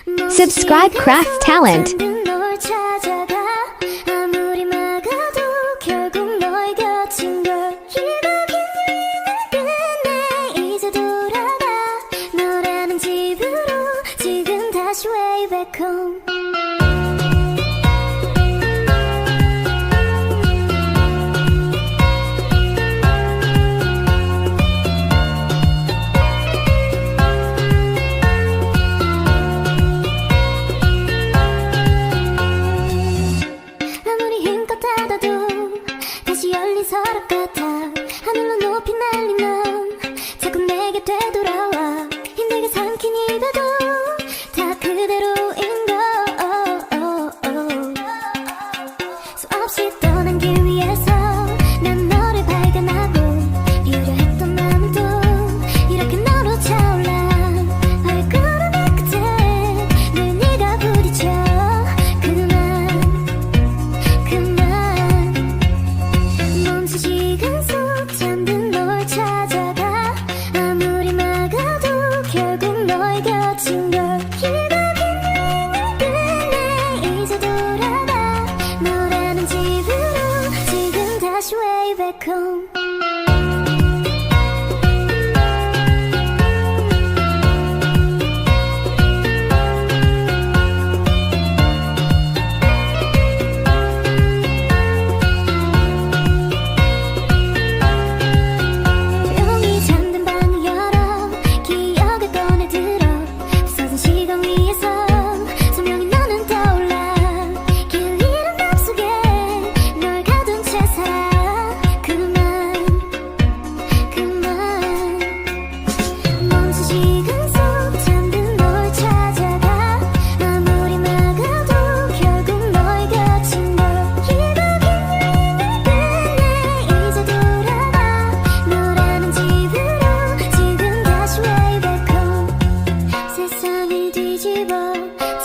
Subscribe Craftz Talent. 널 찾아가 아무리 막아도 결국 너의 곁인 걸 길고 긴 여행을 끝내 이제 돌아가 너라는 집으로 지금 다시 way back home. 열린 서랍 같아 하늘로 높이 날리면 자꾸 내게 되돌아와 힘들게 삼킨 입에도 다 그대로인 걸 수없이 떠난 길 위에서 난 너를 발견하고 비우려 했던 마음도 이렇게 너로 차올라 발걸음의 끝에 늘 네가 부딪혀 시간 속 잠든 널 찾아가 아무리 막아도 결국 너의 곁인 걸 길고 긴 여행을 끝내 이제 돌아가 너라는 집으로 지금 다시 way back home.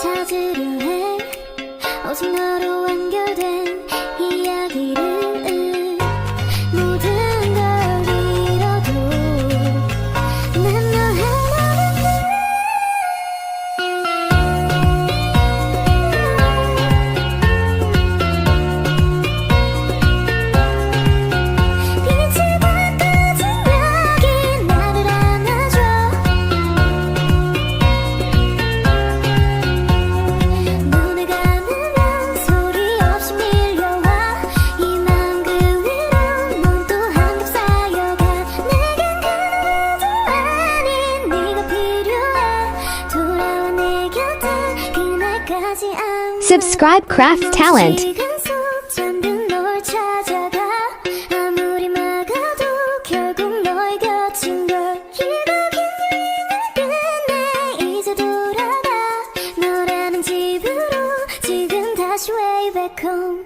찾으려 해 오직 너로 완결된 이야기를 모든 걸 잃어도 난 너 하나를 빛이 다 꺼진 여기 나를 안아줘 Subscribe Craftz Talent. 시간 속 잠든 널 찾아가 아무리 막아도 결국 너의 곁인 걸 길고 긴 여행을 끝내 이제 돌아가 너라는 집으로 지금 다시 way back home.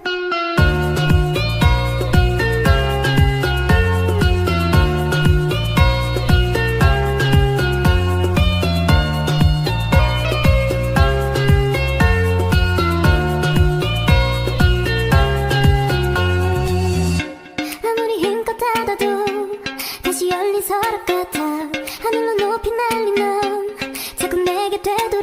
다시 열린 서랍 같아 하늘로 높이 날리면 자꾸 내게 되돌아